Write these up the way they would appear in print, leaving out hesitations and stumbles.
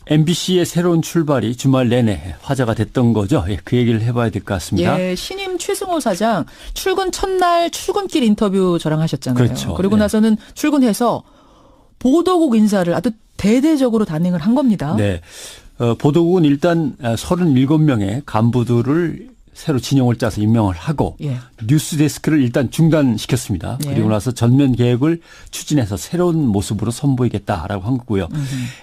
MBC의 새로운 출발이 주말 내내 화제가 됐던 거죠. 예, 그 얘기를 해봐야 될 것 같습니다. 예, 신임 최승호 사장 출근 첫날 출근길 인터뷰 저랑 하셨잖아요. 그렇죠. 그리고 예. 나서는 출근해서 보도국 인사를 아주 대대적으로 단행을 한 겁니다. 네, 보도국은 일단 37명의 간부들을 새로 진영을 짜서 임명을 하고 예. 뉴스 데스크를 일단 중단시켰습니다. 예. 그리고 나서 전면 계획을 추진해서 새로운 모습으로 선보이겠다라고 한 거고요.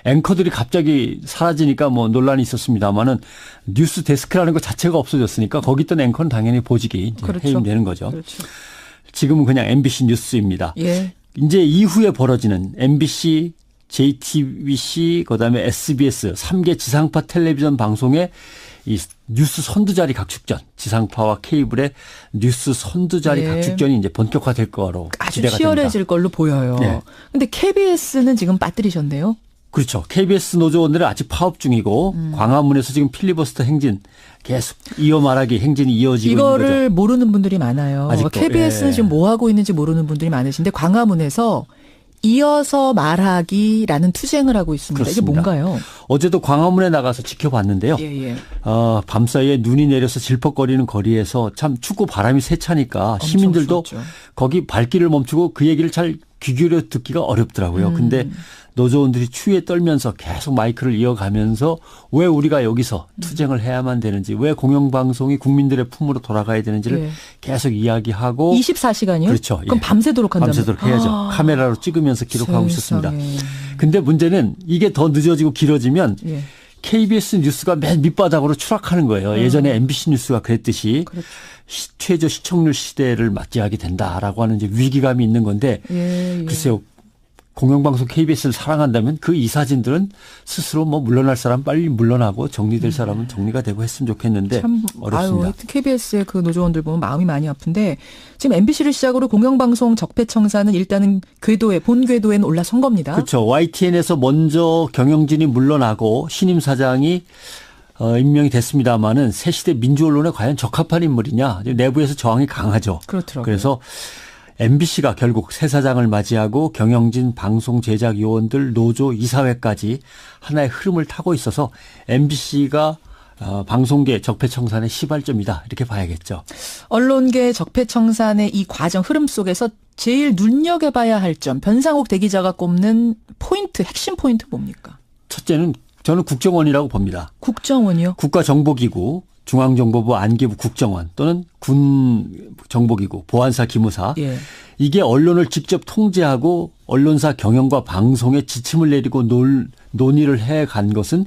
앵커들이 갑자기 사라지니까 뭐 논란이 있었습니다만은 뉴스 데스크라는 것 자체가 없어졌으니까 거기 있던 앵커는 당연히 보직이 이제 그렇죠. 해임되는 거죠. 그렇죠. 지금은 그냥 MBC 뉴스입니다. 예. 이제 이후에 벌어지는 MBC, JTBC, 그다음에 SBS 3개 지상파 텔레비전 방송의 이 뉴스 선두자리 각축전, 지상파와 케이블의 뉴스 선두자리 예. 각축전이 이제 본격화될 거로 아주 기대가 치열해질 됩니다. 걸로 보여요. 예. 근데 KBS는 지금 빠뜨리셨네요. 그렇죠. KBS 노조원들은 아직 파업 중이고 광화문에서 지금 필리버스터 행진 계속 이어 말하기 행진이 이어지고 있는 거죠. 이거를 모르는 분들이 많아요. 아직도, KBS는 예. 지금 뭐 하고 있는지 모르는 분들이 많으신데 광화문에서 이어서 말하기라는 투쟁을 하고 있습니다. 그렇습니다. 이게 뭔가요? 어제도 광화문에 나가서 지켜봤는데요. 예. 밤사이에 눈이 내려서 질퍽거리는 거리에서 참 춥고 바람이 세차니까 시민들도 추웠죠. 거기 발길을 멈추고 그 얘기를 잘 귀 기울여 듣기가 어렵더라고요. 근데 노조원들이 추위에 떨면서 계속 마이크를 이어가면서 왜 우리가 여기서 투쟁을 해야만 되는지, 왜 공영방송이 국민들의 품으로 돌아가야 되는지를 예. 계속 이야기하고 24시간이요? 그렇죠. 그럼 예. 밤새도록 한다면 밤새도록 해야죠. 카메라로 찍으면서 기록하고 있었습니다. 세상에. 근데 문제는 이게 더 늦어지고 길어지면 예. KBS 뉴스가 맨 밑바닥으로 추락하는 거예요. 예전에 MBC 뉴스가 그랬듯이 그렇죠. 최저 시청률 시대를 맞이하게 된다라고 하는 이제 위기감이 있는 건데 예. 글쎄요. 공영방송 KBS를 사랑한다면 그 이사진들은 스스로 뭐 물러날 사람 빨리 물러나고 정리될 사람은 정리가 되고 했으면 좋겠는데 참 어렵습니다. KBS의 그 노조원들 보면 마음이 많이 아픈데 지금 MBC를 시작으로 공영방송 적폐청사는 일단은 본 궤도에는 올라선 겁니다. 그렇죠. YTN에서 먼저 경영진이 물러나고 신임 사장이 임명이 됐습니다마는 새 시대 민주 언론에 과연 적합한 인물이냐 내부에서 저항이 강하죠. 그렇더라고요. 그래서 MBC가 결국 새 사장을 맞이하고 경영진, 방송 제작 요원들, 노조, 이사회까지 하나의 흐름을 타고 있어서 MBC가 방송계 적폐청산의 시발점이다 이렇게 봐야겠죠. 언론계 적폐청산의 이 과정 흐름 속에서 제일 눈여겨봐야 할 점, 변상욱 대기자가 꼽는 포인트, 핵심 포인트 뭡니까? 첫째는 저는 국정원이라고 봅니다. 국정원이요? 국가정보기구, 중앙정보부 안기부 국정원 또는 군정보기구, 보안사 기무사. 예. 이게 언론을 직접 통제하고 언론사 경영과 방송에 지침을 내리고 논의를 해간 것은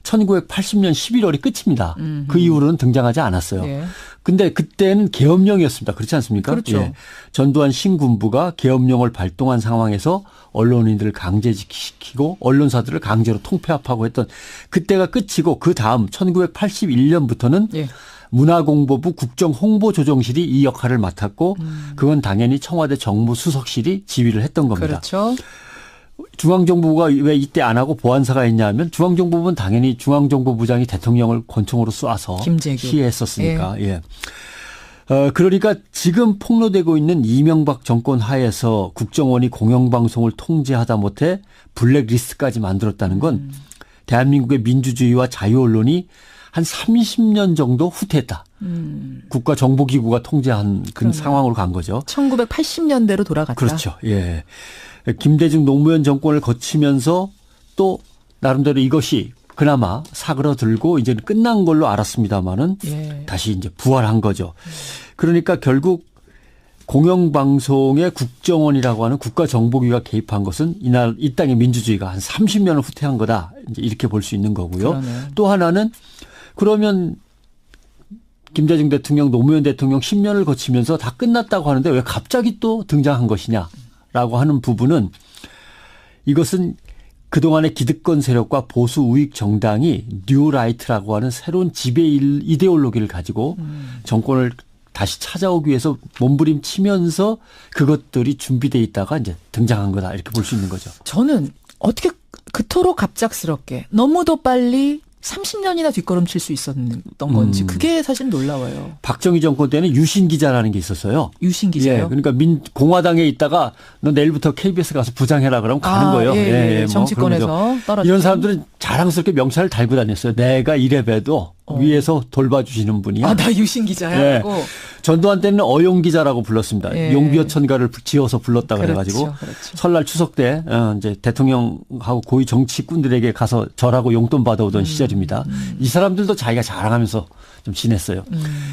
1980년 11월이 끝입니다. 그 이후로는 등장하지 않았어요. 예. 근데 그때는 계엄령이었습니다. 그렇지 않습니까? 그렇죠. 예. 전두환 신군부가 계엄령을 발동한 상황에서 언론인들을 강제시키고 언론사들을 강제로 통폐합하고 했던 그때가 끝이고 그 다음 1981년부터는 예. 문화공보부 국정홍보조정실이 이 역할을 맡았고 그건 당연히 청와대 정무수석실이 지휘를 했던 겁니다. 그렇죠. 중앙정보부가 왜 이때 안 하고 보안사가 했냐면 중앙정보부는 당연히 중앙정보부장이 대통령을 권총으로 쏴서 김재규. 시해했었으니까. 예. 그러니까 지금 폭로되고 있는 이명박 정권 하에서 국정원이 공영방송을 통제하다 못해 블랙리스트까지 만들었다는 건 대한민국의 민주주의와 자유언론이 한 30년 정도 후퇴했다. 국가정보기구가 통제한 그 상황으로 간 거죠. 1980년대로 돌아갔다. 그렇죠. 예. 김대중 노무현 정권을 거치면서 또 나름대로 이것이 그나마 사그러들고 이제는 끝난 걸로 알았습니다마는 예. 다시 이제 부활한 거죠. 그러니까 결국 공영방송의 국정원이라고 하는 국가정보기가 개입한 것은 이 땅의 민주주의가 한 30년을 후퇴한 거다. 이제 이렇게 볼 수 있는 거고요. 그러네. 또 하나는 그러면 김대중 대통령, 노무현 대통령 10년을 거치면서 다 끝났다고 하는데 왜 갑자기 또 등장한 것이냐라고 하는 부분은 이것은 그동안의 기득권 세력과 보수 우익 정당이 뉴라이트라고 하는 새로운 지배 이데올로기를 가지고 정권을 다시 찾아오기 위해서 몸부림치면서 그것들이 준비돼 있다가 이제 등장한 거다 이렇게 볼 수 있는 거죠. 저는 어떻게 그토록 갑작스럽게 너무도 빨리 30년이나 뒷걸음칠 수 있었던 건지 그게 사실 놀라워요. 박정희 정권 때는 유신 기자라는 게 있었어요. 유신 기자요? 예, 그러니까 공화당에 있다가 너 내일부터 KBS 가서 부장해라 그러면 가는 거예요. 예, 정치권에서 떨어져. 이런 사람들은 자랑스럽게 명찰을 달고 다녔어요. 내가 이래봬도 위에서 돌봐주시는 분이야. 나 유신 기자야. 하고. 전두환 때는 어용 기자라고 불렀습니다. 예. 용비어천가를 지어서 불렀다고 해가지고 그렇죠. 설날 추석 때 이제 대통령하고 고위 정치꾼들에게 가서 절하고 용돈 받아오던 시절입니다. 이 사람들도 자기가 자랑하면서 좀 지냈어요.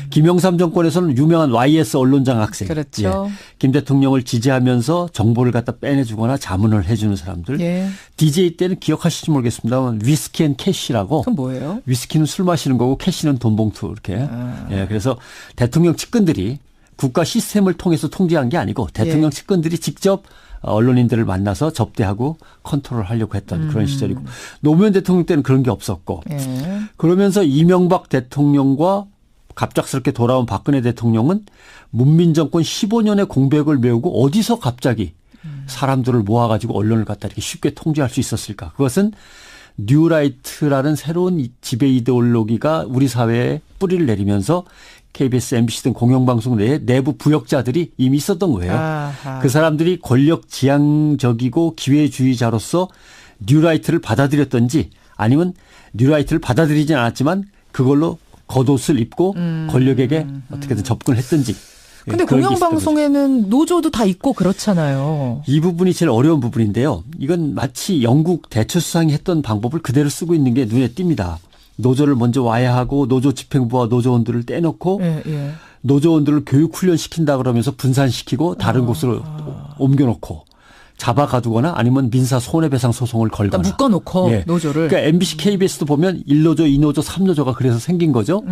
김영삼 정권에서는 유명한 YS 언론장 학생, 그렇죠. 예. 김 대통령을 지지하면서 정보를 갖다 빼내주거나 자문을 해주는 사람들. 예. DJ 때는 기억하실지 모르겠습니다만 위스키 앤 캐시라고. 그건 뭐예요? 위스키는 술 마시는 거고 캐시는 돈 봉투 이렇게. 예, 그래서 대통령 측근들이 국가 시스템을 통해서 통제한 게 아니고 대통령 측근들이 직접 언론인들을 만나서 접대하고 컨트롤하려고 했던 그런 시절이고 노무현 대통령 때는 그런 게 없었고 그러면서 이명박 대통령과 갑작스럽게 돌아온 박근혜 대통령은 문민정권 15년의 공백을 메우고 어디서 갑자기 사람들을 모아가지고 언론을 갖다 이렇게 쉽게 통제할 수 있었을까? 그것은 뉴라이트라는 새로운 지배 이데올로기가 우리 사회에 뿌리를 내리면서 KBS, MBC 등 공영방송 내에 내부 부역자들이 이미 있었던 거예요. 아하. 그 사람들이 권력 지향적이고 기회주의자로서 뉴라이트를 받아들였던지 아니면 뉴라이트를 받아들이진 않았지만 그걸로 겉옷을 입고 권력에게 어떻게든 접근을 했던지. 근데 공영방송에는 노조도 다 있고 그렇잖아요. 이 부분이 제일 어려운 부분인데요. 이건 마치 영국 대처수상이 했던 방법을 그대로 쓰고 있는 게 눈에 띕니다. 노조를 먼저 와야하고 노조 집행부와 노조원들을 떼놓고 노조원들을 교육훈련시킨다 그러면서 분산시키고 다른 곳으로 옮겨놓고 잡아가두거나 아니면 민사 손해배상 소송을 걸거나. 그러니까 묶어놓고 노조를. 그러니까 MBC, KBS도 보면 1노조, 2노조, 3노조가 그래서 생긴 거죠.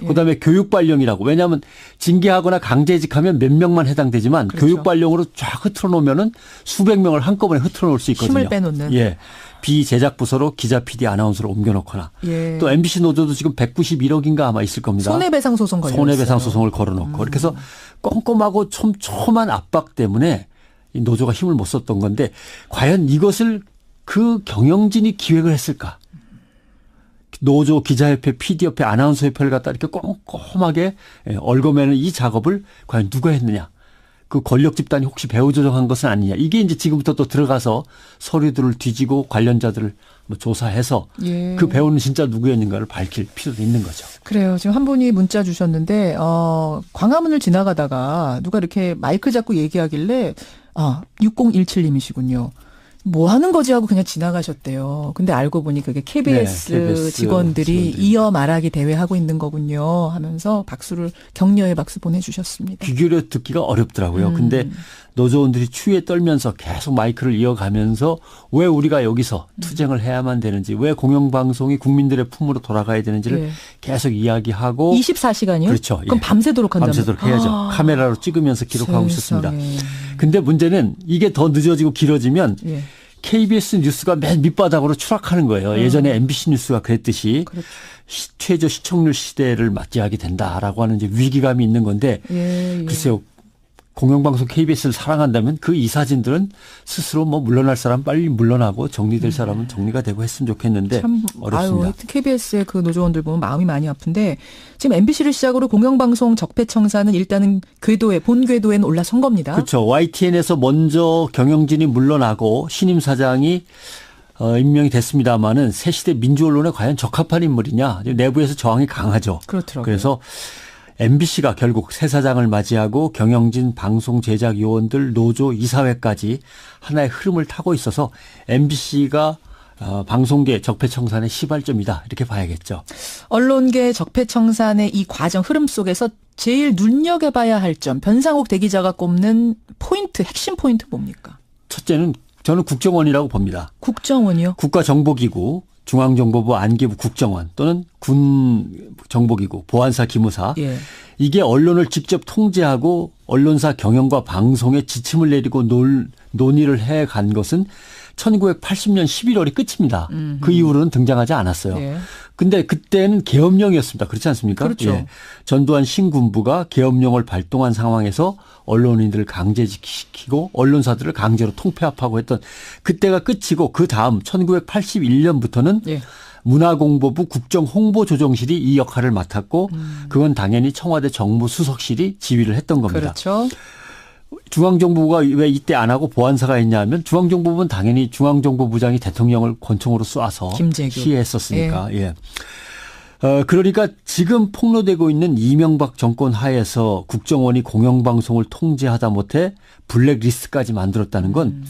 그다음에 교육발령이라고. 왜냐하면 징계하거나 강제직하면 몇 명만 해당되지만 그렇죠. 교육발령으로 쫙 흐트러놓으면은 수백 명을 한꺼번에 흐트러놓을 수 있거든요. 힘을 빼놓는. 예. 비제작 부서로 기자, PD, 아나운서를 옮겨놓거나. 또 MBC 노조도 지금 191억인가 아마 있을 겁니다. 손해배상 소송 걸려 손해배상 소송을 걸어놓고. 이렇게 해서 꼼꼼하고 촘촘한 압박 때문에 이 노조가 힘을 못 썼던 건데 과연 이것을 그 경영진이 기획을 했을까? 노조, 기자협회, PD협회, 아나운서협회를 갖다 이렇게 꼼꼼하게 얽어매는 이 작업을 과연 누가 했느냐? 그 권력 집단이 혹시 배후 조정한 것은 아니냐. 이게 이제 지금부터 또 들어가서 서류들을 뒤지고 관련자들을 조사해서 그 배우는 진짜 누구였는가를 밝힐 필요도 있는 거죠. 그래요. 지금 한 분이 문자 주셨는데 광화문을 지나가다가 누가 이렇게 마이크 잡고 얘기하길래 6017님이시군요. 뭐 하는 거지 하고 그냥 지나가셨대요. 근데 알고 보니 그게 KBS 직원들이 이어 말하기 대회 하고 있는 거군요 하면서 격려의 박수 보내주셨습니다. 귀 기울여 듣기가 어렵더라고요. 근데 노조원들이 추위에 떨면서 계속 마이크를 이어가면서 왜 우리가 여기서 투쟁을 해야만 되는지 왜 공영방송이 국민들의 품으로 돌아가야 되는지를 계속 이야기하고 24시간이요? 그렇죠. 그럼 밤새도록 한다면 밤새도록 해야죠. 카메라로 찍으면서 기록하고 있었습니다. 근데 문제는 이게 더 늦어지고 길어지면 KBS 뉴스가 맨 밑바닥으로 추락하는 거예요. 예전에 MBC 뉴스가 그랬듯이 그렇죠. 최저 시청률 시대를 맞이하게 된다라고 하는 이제 위기감이 있는 건데 글쎄요. 공영방송 KBS를 사랑한다면 그 이사진들은 스스로 물러날 사람 빨리 물러나고 정리될 사람은 정리가 되고 했으면 좋겠는데 참 어렵습니다. KBS의 그 노조원들 보면 마음이 많이 아픈데 지금 MBC를 시작으로 공영방송 적폐청사는 일단은 본 궤도에는 올라선 겁니다. 그렇죠. YTN에서 먼저 경영진이 물러나고 신임 사장이 임명이 됐습니다마는 새 시대 민주언론에 과연 적합한 인물이냐. 내부에서 저항이 강하죠. 그렇더라고요. 그래서 MBC가 결국 새 사장을 맞이하고 경영진, 방송 제작 요원들, 노조, 이사회까지 하나의 흐름을 타고 있어서 MBC가 방송계 적폐청산의 시발점이다 이렇게 봐야겠죠. 언론계 적폐청산의 이 과정 흐름 속에서 제일 눈여겨봐야 할 점 변상욱 대기자가 꼽는 포인트, 핵심 포인트 뭡니까? 첫째는 저는 국정원이라고 봅니다. 국정원이요? 국가정보기구. 중앙정보부, 안기부, 국정원 또는 군정보기구, 보안사, 기무사 이게 언론을 직접 통제하고 언론사 경영과 방송에 지침을 내리고 논의를 해간 것은 1980년 11월이 끝입니다. 그 이후로는 등장하지 않았어요. 근데 그때는 계엄령이었습니다. 그렇지 않습니까? 그렇죠. 전두환 신군부가 계엄령을 발동한 상황에서 언론인들을 강제시키고 언론사들을 강제로 통폐합하고 했던 그때가 끝이고 그 다음 1981년부터는 문화공보부 국정홍보조정실이 이 역할을 맡았고 그건 당연히 청와대 정무수석실이 지휘를 했던 겁니다. 그렇죠. 중앙정보부가 왜 이때 안 하고 보안사가 했냐면 중앙정보부는 당연히 중앙정보부장이 대통령을 권총으로 쏴서 김재규. 시해했었으니까. 예. 그러니까 지금 폭로되고 있는 이명박 정권 하에서 국정원이 공영방송을 통제하다 못해 블랙리스트까지 만들었다는 건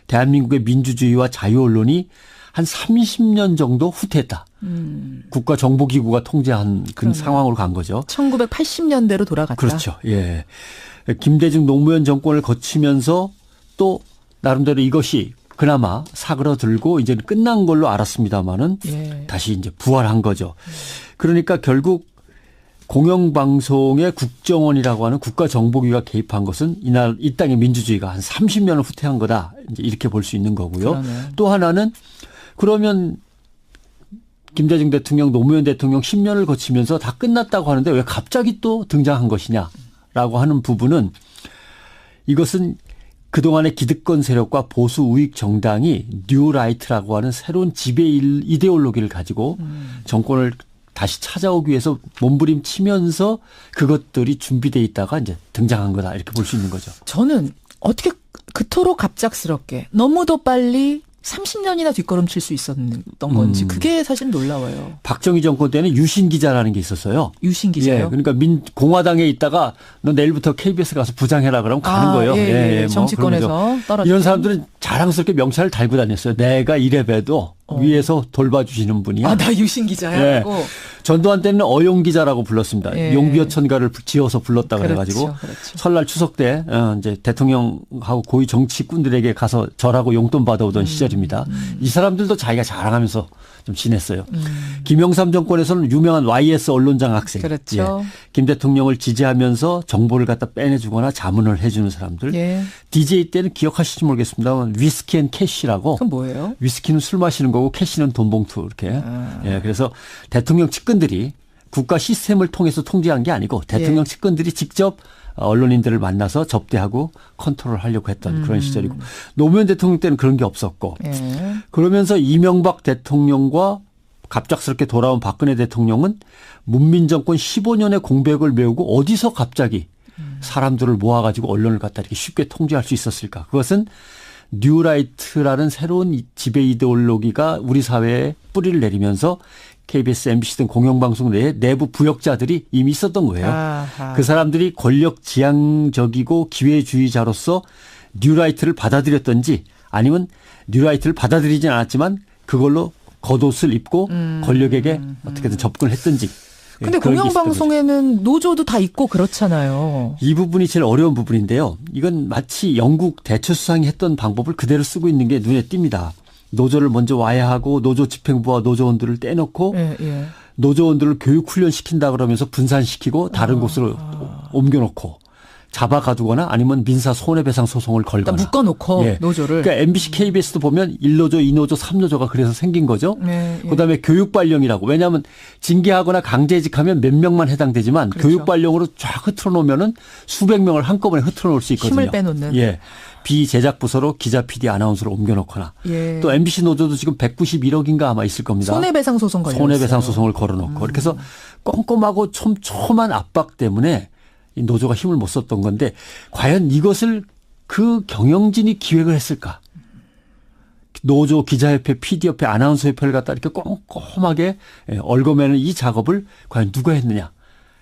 대한민국의 민주주의와 자유언론이 한 30년 정도 후퇴했다. 국가정보기구가 통제한 그런 상황으로 간 거죠. 1980년대로 돌아갔다. 그렇죠. 예. 김대중 노무현 정권을 거치면서 또 나름대로 이것이 그나마 사그러들고 이제는 끝난 걸로 알았습니다마는 예. 다시 이제 부활한 거죠. 그러니까 결국 공영방송의 국정원이라고 하는 국가정보기가 개입한 것은 이 땅의 민주주의가 한 30년을 후퇴한 거다. 이제 이렇게 볼 수 있는 거고요. 그러네. 또 하나는 그러면 김대중 대통령, 노무현 대통령 10년을 거치면서 다 끝났다고 하는데 왜 갑자기 또 등장한 것이냐라고 하는 부분은 이것은 그동안의 기득권 세력과 보수 우익 정당이 뉴라이트라고 하는 새로운 지배 이데올로기를 가지고 정권을 다시 찾아오기 위해서 몸부림치면서 그것들이 준비돼 있다가 이제 등장한 거다. 이렇게 볼 수 있는 거죠. 저는 어떻게 그토록 갑작스럽게 너무도 빨리 30년이나 뒷걸음칠 수 있었던 건지 그게 사실 놀라워요. 박정희 정권 때는 유신 기자라는 게 있었어요. 유신 기자요? 예, 그러니까 공화당에 있다가 너 내일부터 KBS 가서 부장해라 그러면 가는 거예요. 예, 뭐 정치권에서 떨어져. 이런 사람들은 자랑스럽게 명찰을 달고 다녔어요. 내가 이래봬도 위에서 돌봐주시는 분이야. 나 유신 기자야. 예. 전두환 때는 어용 기자라고 불렀습니다. 예. 용비어천가를 지어서 불렀다 그래가지고 그렇죠. 설날 추석 때 이제 대통령하고 고위 정치꾼들에게 가서 절하고 용돈 받아오던 시절입니다. 이 사람들도 자기가 자랑하면서 좀 지냈어요. 김영삼 정권에서는 유명한 YS 언론장 학생, 그렇죠. 김 대통령을 지지하면서 정보를 갖다 빼내주거나 자문을 해주는 사람들. 예. DJ 때는 기억하실지 모르겠습니다만 위스키 앤 캐시라고. 그건 뭐예요? 위스키는 술 마시는 거고 캐시는 돈 봉투 이렇게. 예, 그래서 대통령 측근들이 국가 시스템을 통해서 통제한 게 아니고 대통령 측근들이 직접 언론인들을 만나서 접대하고 컨트롤하려고 했던 그런 시절이고 노무현 대통령 때는 그런 게 없었고 예. 그러면서 이명박 대통령과 갑작스럽게 돌아온 박근혜 대통령은 문민정권 15년의 공백을 메우고 어디서 갑자기 사람들을 모아가지고 언론을 갖다 이렇게 쉽게 통제할 수 있었을까? 그것은 뉴라이트라는 새로운 지배 이데올로기가 우리 사회에 뿌리를 내리면서 KBS, MBC 등 공영방송 내에 내부 부역자들이 이미 있었던 거예요. 아하. 그 사람들이 권력 지향적이고 기회주의자로서 뉴라이트를 받아들였던지 아니면 뉴라이트를 받아들이진 않았지만 그걸로 겉옷을 입고 권력에게 어떻게든 접근을 했던지. 근데 그런 게 있었던 거죠. 공영방송에는 노조도 다 있고 그렇잖아요. 이 부분이 제일 어려운 부분인데요. 이건 마치 영국 대처수상이 했던 방법을 그대로 쓰고 있는 게 눈에 띕니다. 노조를 먼저 와해하고 노조 집행부와 노조원들을 떼놓고 예. 노조원들을 교육훈련 시킨다 그러면서 분산시키고 다른 곳으로 옮겨놓고 잡아가두거나 아니면 민사 손해배상 소송을 걸거나. 일단 묶어놓고 노조를. 그러니까 MBC, KBS도 보면 1노조, 2노조, 3노조가 그래서 생긴 거죠. 예. 그다음에 교육발령이라고. 왜냐하면 징계하거나 강제직하면 몇 명만 해당되지만 그렇죠. 교육발령으로 쫙 흐트러놓으면은 수백 명을 한꺼번에 흐트러놓을 수 있거든요. 힘을 빼놓는. 예. 비제작 부서로 기자, PD, 아나운서를 옮겨놓거나. 예. 또 MBC 노조도 지금 191억인가 아마 있을 겁니다. 손해배상 소송 걸렸어요. 손해배상 소송을 걸어놓고. 이렇게 해서 꼼꼼하고 촘촘한 압박 때문에 이 노조가 힘을 못 썼던 건데 과연 이것을 그 경영진이 기획을 했을까? 노조, 기자협회, PD협회, 아나운서협회를 갖다 이렇게 꼼꼼하게 얽어매는 이 작업을 과연 누가 했느냐?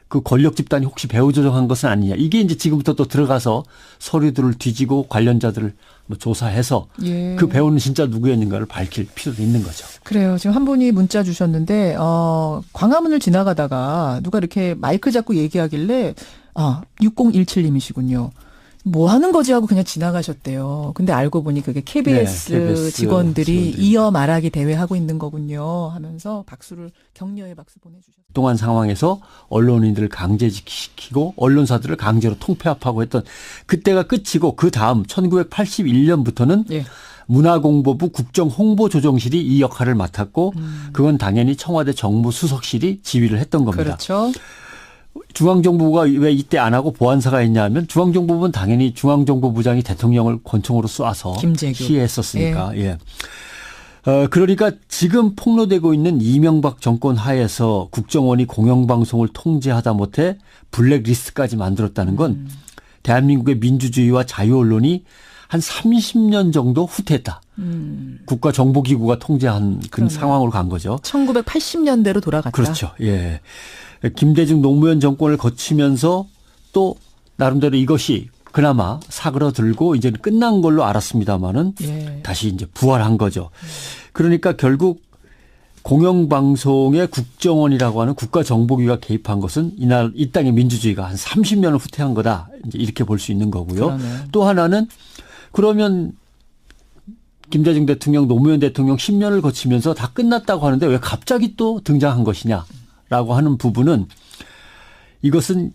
그 권력 집단이 혹시 배후 조정한 것은 아니냐? 이게 이제 지금부터 또 들어가서 서류들을 뒤지고 관련자들을 뭐 조사해서 예. 그 배우는 진짜 누구였는가를 밝힐 필요도 있는 거죠. 그래요. 지금 한 분이 문자 주셨는데 광화문을 지나가다가 누가 이렇게 마이크 잡고 얘기하길래 6017님이시군요. 뭐 하는 거지 하고 그냥 지나가셨대요. 근데 알고 보니 그게 KBS, KBS 직원들이 이어 말하기 대회 하고 있는 거군요 하면서 격려의 박수 보내주셨어요. 동안 상황에서 언론인들을 강제시키고 언론사들을 강제로 통폐합하고 했던 그때가 끝이고 그 다음 1981년부터는 예. 문화공보부 국정홍보조정실이 이 역할을 맡았고 그건 당연히 청와대 정무수석실이 지휘를 했던 겁니다. 그렇죠. 중앙정보부가 왜 이때 안 하고 보안사가 했냐면 중앙정보부는 당연히 중앙정보부장이 대통령을 권총으로 쏴서 김재규. 시해했었으니까. 예. 그러니까 지금 폭로되고 있는 이명박 정권 하에서 국정원이 공영방송을 통제하다 못해 블랙리스트까지 만들었다는 건 대한민국의 민주주의와 자유언론이 한 30년 정도 후퇴했다. 국가정보기구가 통제한 그런 상황으로 간 거죠. 1980년대로 돌아갔다. 그렇죠. 예. 김대중 노무현 정권을 거치면서 또 나름대로 이것이 그나마 사그러들고 이제는 끝난 걸로 알았습니다마는 예. 다시 이제 부활한 거죠. 그러니까 결국 공영방송의 국정원이라고 하는 국가정보기가 개입한 것은 이 땅의 민주주의가 한 30년을 후퇴한 거다. 이제 이렇게 볼 수 있는 거고요. 그러네. 또 하나는 그러면 김대중 대통령, 노무현 대통령 10년을 거치면서 다 끝났다고 하는데 왜 갑자기 또 등장한 것이냐라고 하는 부분은 이것은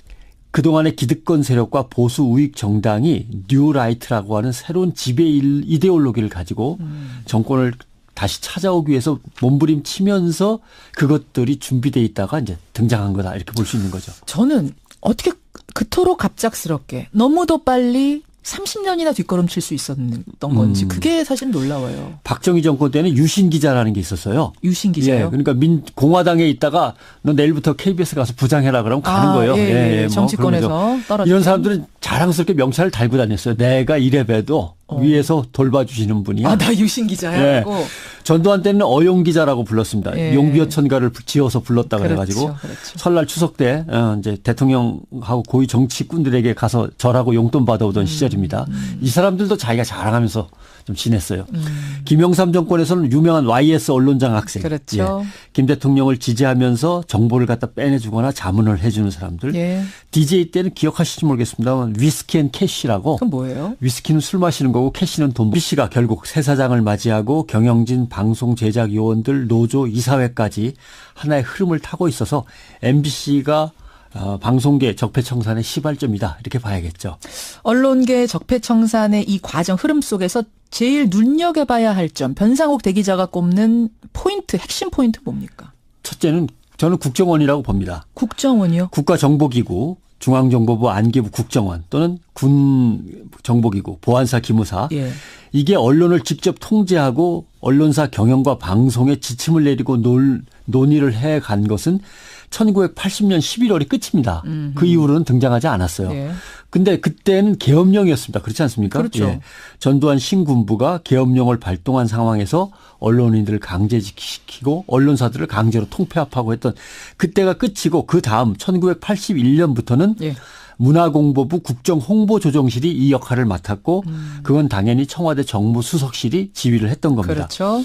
그동안의 기득권 세력과 보수 우익 정당이 뉴라이트라고 하는 새로운 지배 이데올로기를 가지고 정권을 다시 찾아오기 위해서 몸부림치면서 그것들이 준비돼 있다가 이제 등장한 거다 이렇게 볼 수 있는 거죠. 저는 어떻게 그토록 갑작스럽게 너무도 빨리 30년이나 뒷걸음칠 수 있었던 건지 그게 사실 놀라워요. 박정희 정권 때는 유신 기자라는 게 있었어요. 유신 기자요? 예, 그러니까 공화당에 있다가 너 내일부터 KBS 가서 부장해라 그러면 가는 거예요. 예, 뭐 정치권에서 떨어져. 이런 사람들은 자랑스럽게 명찰을 달고 다녔어요. 내가 이래봬도 위에서 돌봐주시는 분이야. 나 유신 기자야. 예. 하고. 전두환 때는 어용 기자라고 불렀습니다. 예. 용비어천가를 지어서 불렀다 그래가지고 그렇죠. 설날 추석 때 이제 대통령하고 고위 정치꾼들에게 가서 절하고 용돈 받아오던 시절입니다. 이 사람들도 자기가 자랑하면서 좀 지냈어요. 김영삼 정권에서는 유명한 YS 언론장 학생, 그렇죠. 예. 김 대통령을 지지하면서 정보를 갖다 빼내주거나 자문을 해주는 사람들. 예. DJ 때는 기억하실지 모르겠습니다만 위스키 앤 캐시라고. 그건 뭐예요? 위스키는 술 마시는 거고 캐시는 돈. BC가 결국 새 사장을 맞이하고 경영진, 방송 제작 요원들, 노조, 이사회까지 하나의 흐름을 타고 있어서 MBC가 방송계 적폐청산의 시발점이다 이렇게 봐야겠죠. 언론계 적폐청산의 이 과정 흐름 속에서 제일 눈여겨봐야 할 점, 변상욱 대기자가 꼽는 포인트, 핵심 포인트 뭡니까? 첫째는 저는 국정원이라고 봅니다. 국정원이요? 국가정보기구, 중앙정보부, 안기부, 국정원 또는 군정보기구, 보안사, 기무사. 예. 이게 언론을 직접 통제하고 언론사 경영과 방송에 지침을 내리고 논의를 해간 것은 1980년 11월이 끝입니다. 그 이후로는 등장하지 않았어요. 예. 근데 그때는 계엄령이었습니다. 그렇지 않습니까? 그렇죠. 예. 전두환 신군부가 계엄령을 발동한 상황에서 언론인들을 강제시키고 언론사들을 강제로 통폐합하고 했던 그때가 끝이고 그 다음 1981년부터는 예. 문화공보부 국정홍보조정실이 이 역할을 맡았고 그건 당연히 청와대 정무수석실이 지휘를 했던 겁니다. 그렇죠.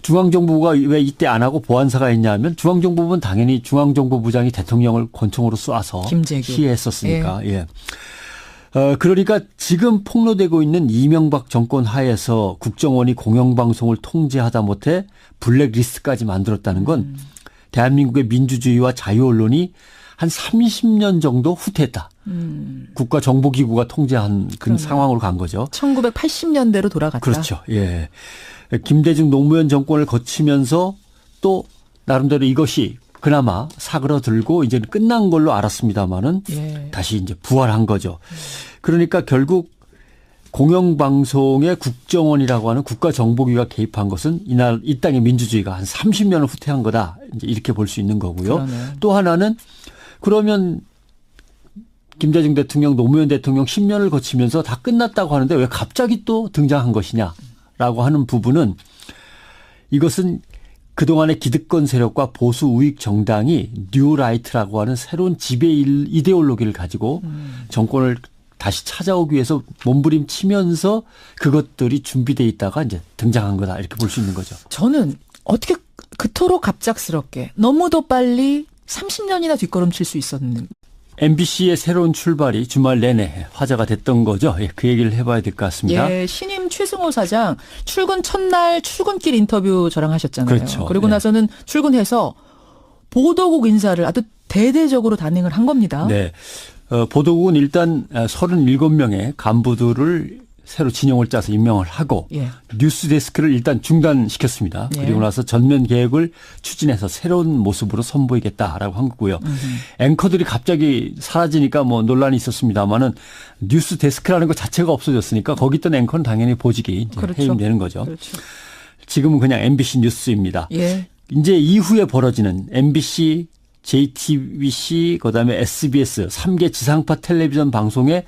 중앙정보부가 왜 이때 안 하고 보안사가 했냐면 중앙정보부는 당연히 중앙정보부장이 대통령을 권총으로 쏴서 김재규. 시해했었으니까. 예. 그러니까 지금 폭로되고 있는 이명박 정권 하에서 국정원이 공영방송을 통제하다 못해 블랙리스트까지 만들었다는 건 대한민국의 민주주의와 자유언론이 한 30년 정도 후퇴했다. 국가정보기구가 통제한 그런 상황으로 간 거죠. 1980년대로 돌아갔다. 그렇죠. 예. 김대중 노무현 정권을 거치면서 또 나름대로 이것이 그나마 사그러들고 이제는 끝난 걸로 알았습니다마는 예. 다시 이제 부활한 거죠. 그러니까 결국 공영방송의 국정원이라고 하는 국가정보기가 개입한 것은 이 땅의 민주주의가 한 30년을 후퇴한 거다. 이제 이렇게 볼 수 있는 거고요. 그러네. 또 하나는 그러면 김대중 대통령, 노무현 대통령 10년을 거치면서 다 끝났다고 하는데 왜 갑자기 또 등장한 것이냐라고 하는 부분은 이것은 그동안의 기득권 세력과 보수 우익 정당이 뉴라이트라고 하는 새로운 지배 이데올로기를 가지고 정권을 다시 찾아오기 위해서 몸부림치면서 그것들이 준비돼 있다가 이제 등장한 거다 이렇게 볼 수 있는 거죠. 저는 어떻게 그토록 갑작스럽게 너무도 빨리 30년이나 뒷걸음칠 수 있었는. MBC의 새로운 출발이 주말 내내 화제가 됐던 거죠. 예, 그 얘기를 해봐야 될 것 같습니다. 예, 신임 최승호 사장 출근 첫날 출근길 인터뷰 저랑 하셨잖아요. 그렇죠. 그리고 네. 나서는 출근해서 보도국 인사를 아주 대대적으로 단행을 한 겁니다. 네. 보도국은 일단 37명의 간부들을 새로 진영을 짜서 임명을 하고 예. 뉴스 데스크를 일단 중단시켰습니다. 예. 그리고 나서 전면 계획을 추진해서 새로운 모습으로 선보이겠다라고 한 거고요. 앵커들이 갑자기 사라지니까 뭐 논란이 있었습니다만은 뉴스 데스크라는 것 자체가 없어졌으니까 거기 있던 앵커는 당연히 보직이 이제 그렇죠. 해임되는 거죠. 그렇죠. 지금은 그냥 MBC 뉴스입니다. 예. 이제 이후에 벌어지는 MBC, JTBC, 그다음에 SBS 3개 지상파 텔레비전 방송의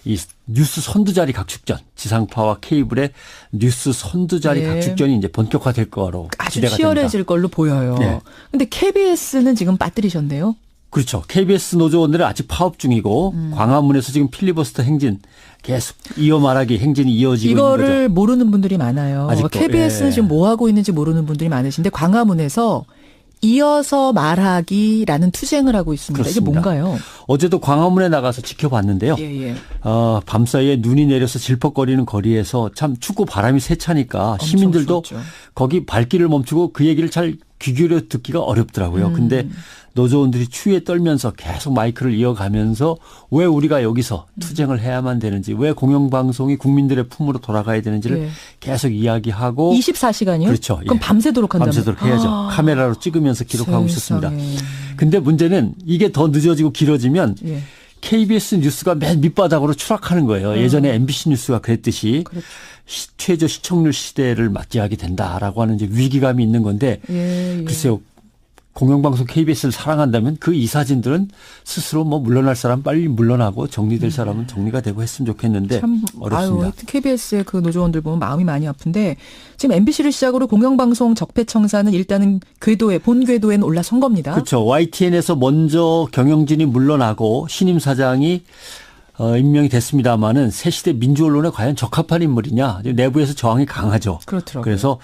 이 뉴스 선두자리 각축전, 지상파와 케이블의 뉴스 선두자리 예. 각축전이 이제 본격화될 거로 아주 기대가 치열해질 됩니다. 걸로 보여요. 네. 근데 KBS는 지금 빠뜨리셨네요. 그렇죠. KBS 노조원들은 아직 파업 중이고 광화문에서 지금 필리버스터 행진 계속 이어 말하기 행진이 이어지고 있는 거죠. 이거를 모르는 분들이 많아요. 아직도, KBS는 예. 지금 뭐 하고 있는지 모르는 분들이 많으신데 광화문에서 이어서 말하기라는 투쟁을 하고 있습니다. 그렇습니다. 이게 뭔가요? 어제도 광화문에 나가서 지켜봤는데요. 예. 밤사이에 눈이 내려서 질퍽거리는 거리에서 참 춥고 바람이 세차니까 시민들도 추웠죠. 거기 발길을 멈추고 그 얘기를 잘 귀 기울여 듣기가 어렵더라고요. 근데 노조원들이 추위에 떨면서 계속 마이크를 이어가면서 왜 우리가 여기서 투쟁을 해야만 되는지, 왜 공영방송이 국민들의 품으로 돌아가야 되는지를 예. 계속 이야기하고 24시간이요? 그렇죠. 그럼 예. 밤새도록 한다면 밤새도록 해야죠. 카메라로 찍으면서 기록하고 있었습니다. 근데 문제는 이게 더 늦어지고 길어지면 예. KBS 뉴스가 맨 밑바닥으로 추락하는 거예요. 예전에 MBC 뉴스가 그랬듯이 그렇죠. 최저 시청률 시대를 맞이하게 된다라고 하는 이제 위기감이 있는 건데 예. 글쎄요. 공영방송 KBS를 사랑한다면 그 이사진들은 스스로 뭐 물러날 사람 빨리 물러나고 정리될 사람은 정리가 되고 했으면 좋겠는데 참 어렵습니다. 하여튼 KBS의 그 노조원들 보면 마음이 많이 아픈데 지금 MBC를 시작으로 공영방송 적폐청사는 일단은 본 궤도에는 올라선 겁니다. 그렇죠. YTN에서 먼저 경영진이 물러나고 신임 사장이 임명이 됐습니다마는 새 시대 민주언론에 과연 적합한 인물이냐. 내부에서 저항이 강하죠. 그렇더라고요. 그래서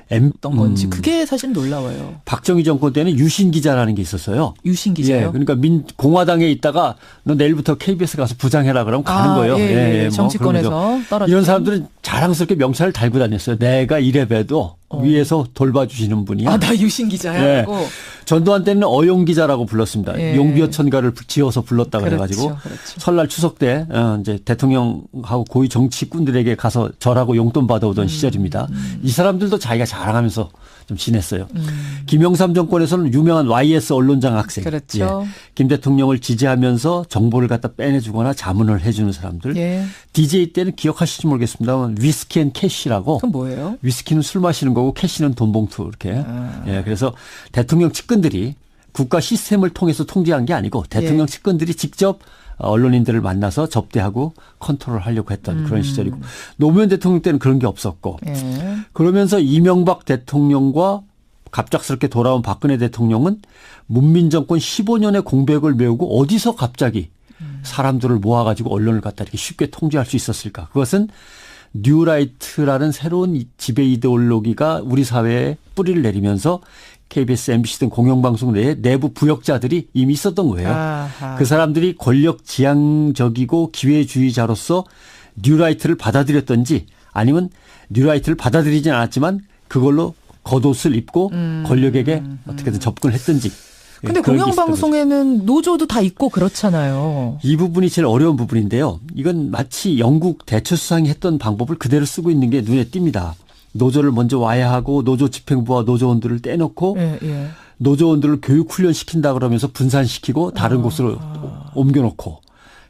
어떤 건지 그게 사실 놀라워요. 박정희 정권 때는 유신 기자라는 게 있었어요. 유신 기자요? 예, 그러니까 공화당에 있다가 너 내일부터 KBS 가서 부장해라 그러면 가는 거예요. 예, 뭐 정치권에서 그런 거죠. 떨어져. 이런 사람들은 자랑스럽게 명찰을 달고 다녔어요. 내가 이래봬도 위에서 돌봐주시는 분이야. 나 유신 기자야. 하고. 전두환 때는 어용 기자라고 불렀습니다. 예. 용비어천가를 지어서 불렀다 그래가지고 그렇죠. 설날 추석 때 이제 대통령하고 고위 정치꾼들에게 가서 절하고 용돈 받아오던 시절입니다. 이 사람들도 자기가 자랑하면서 좀 지냈어요. 김영삼 정권에서는 유명한 YS 언론장 학생, 그렇죠. 김 대통령을 지지하면서 정보를 갖다 빼내주거나 자문을 해주는 사람들. 예. DJ 때는 기억하실지 모르겠습니다만 위스키 앤 캐시라고. 그건 뭐예요? 위스키는 술 마시는 거고 캐시는 돈 봉투 이렇게. 예, 그래서 대통령 측근들이 국가 시스템을 통해서 통제한 게 아니고 대통령 예. 측근들이 직접 언론인들을 만나서 접대하고 컨트롤하려고 했던 그런 시절이고 노무현 대통령 때는 그런 게 없었고 예. 그러면서 이명박 대통령과 갑작스럽게 돌아온 박근혜 대통령은 문민정권 15년의 공백을 메우고 어디서 갑자기 사람들을 모아가지고 언론을 갖다 이렇게 쉽게 통제할 수 있었을까? 그것은 뉴라이트라는 새로운 지배 이데올로기가 우리 사회에 뿌리를 내리면서 KBS, MBC 등 공영방송 내에 내부 부역자들이 이미 있었던 거예요. 아하. 그 사람들이 권력 지향적이고 기회주의자로서 뉴라이트를 받아들였던지 아니면 뉴라이트를 받아들이진 않았지만 그걸로 겉옷을 입고 권력에게 어떻게든 접근했던지. 근데 그런 게 있었던 거죠. 공영방송에는 노조도 다 있고 그렇잖아요. 이 부분이 제일 어려운 부분인데요. 이건 마치 영국 대처수상이 했던 방법을 그대로 쓰고 있는 게 눈에 띕니다. 노조를 먼저 와야하고 노조 집행부와 노조원들을 떼놓고 예. 노조원들을 교육훈련시킨다 그러면서 분산시키고 다른 곳으로 옮겨놓고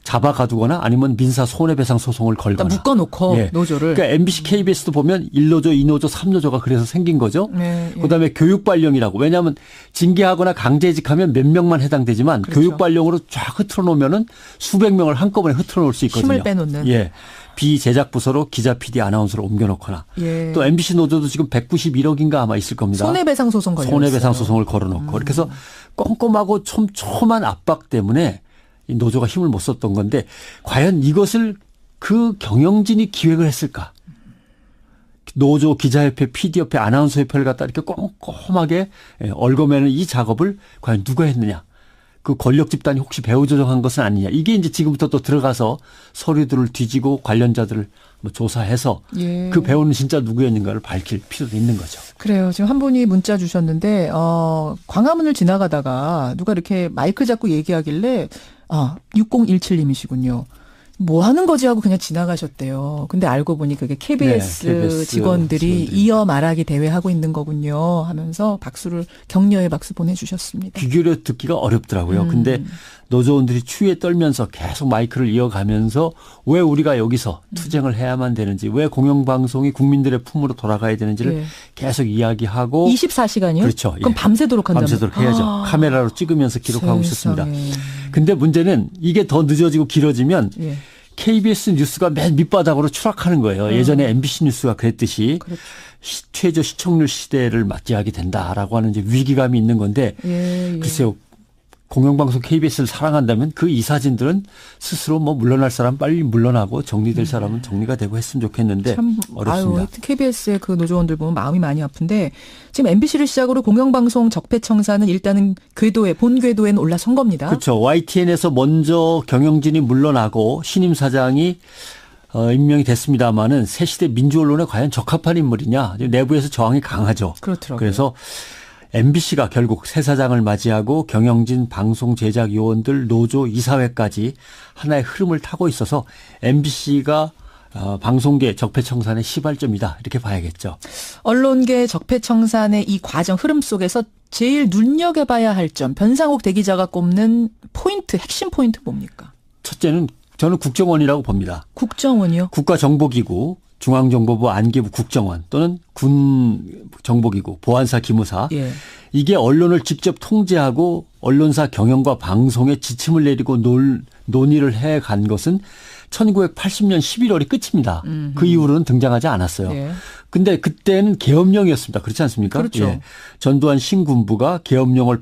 잡아가두거나 아니면 민사 손해배상 소송을 걸거나. 묶어놓고 예. 노조를. 그러니까 MBC, KBS도 보면 1노조, 2노조, 3노조가 그래서 생긴 거죠. 예. 그다음에 교육발령이라고. 왜냐하면 징계하거나 강제직하면 몇 명만 해당되지만 그렇죠. 교육발령으로 쫙 흐트러놓으면은 수백 명을 한꺼번에 흐트러놓을 수 있거든요. 힘을 빼놓는. 예. 비제작 부서로 기자, PD, 아나운서를 옮겨놓거나. 예. 또 MBC 노조도 지금 191억인가 아마 있을 겁니다. 손해배상 소송 걸렸어요. 손해배상 소송을 걸어놓고. 이렇게 해서 꼼꼼하고 촘촘한 압박 때문에 이 노조가 힘을 못 썼던 건데 과연 이것을 그 경영진이 기획을 했을까? 노조, 기자협회, PD협회, 아나운서협회를 갖다 이렇게 꼼꼼하게 얽어매는 이 작업을 과연 누가 했느냐? 그 권력 집단이 혹시 배후 조정한 것은 아니냐? 이게 이제 지금부터 또 들어가서 서류들을 뒤지고 관련자들을 뭐 조사해서 예. 그 배우는 진짜 누구였는가를 밝힐 필요도 있는 거죠. 그래요. 지금 한 분이 문자 주셨는데 광화문을 지나가다가 누가 이렇게 마이크 잡고 얘기하길래 6017님이시군요. 뭐 하는 거지 하고 그냥 지나가셨대요. 근데 알고 보니 그게 KBS, KBS 직원들이 직원들이. 이어 말하기 대회 하고 있는 거군요 하면서 격려의 박수 보내주셨습니다. 귀 기울여 듣기가 어렵더라고요. 근데 노조원들이 추위에 떨면서 계속 마이크를 이어가면서 왜 우리가 여기서 투쟁을 해야만 되는지, 왜 공영방송이 국민들의 품으로 돌아가야 되는지를 예. 계속 이야기하고 24시간이요? 그렇죠. 그럼 예. 밤새도록 한다면 밤새도록 해야죠. 카메라로 찍으면서 기록하고 있었습니다. 근데 문제는 이게 더 늦어지고 길어지면 예. KBS 뉴스가 맨 밑바닥으로 추락하는 거예요. 예전에 MBC 뉴스가 그랬듯이 그렇죠. 최저 시청률 시대를 맞이하게 된다라고 하는 이제 위기감이 있는 건데 예. 글쎄요. 공영방송 KBS를 사랑한다면 그 이사진들은 스스로 뭐 물러날 사람 빨리 물러나고 정리될 사람은 정리가 되고 했으면 좋겠는데 참 어렵습니다. 아유, KBS의 그 노조원들 보면 마음이 많이 아픈데 지금 MBC를 시작으로 공영방송 적폐청사는 일단은 본 궤도에는 올라선 겁니다. 그렇죠. YTN에서 먼저 경영진이 물러나고 신임 사장이 임명이 됐습니다마는 새 시대 민주 언론에 과연 적합한 인물이냐 내부에서 저항이 강하죠. 그렇더라고요. 그래서 MBC가 결국 새 사장을 맞이하고 경영진 방송 제작 요원들 노조 이사회까지 하나의 흐름을 타고 있어서 MBC가 방송계 적폐청산의 시발점이다 이렇게 봐야겠죠. 언론계 적폐청산의 이 과정 흐름 속에서 제일 눈여겨봐야 할 점 변상욱 대기자가 꼽는 핵심 포인트 뭡니까? 첫째는 저는 국정원이라고 봅니다. 국정원이요? 국가정보기구, 중앙정보부 안기부 국정원 또는 군정보기구, 보안사 기무사 예. 이게 언론을 직접 통제하고 언론사 경영과 방송에 지침을 내리고 논의를 해간 것은 1980년 11월이 끝입니다. 그 이후로는 등장하지 않았어요. 예. 근데 그때는 계엄령이었습니다. 그렇지 않습니까? 그렇죠. 예. 전두환 신군부가 계엄령을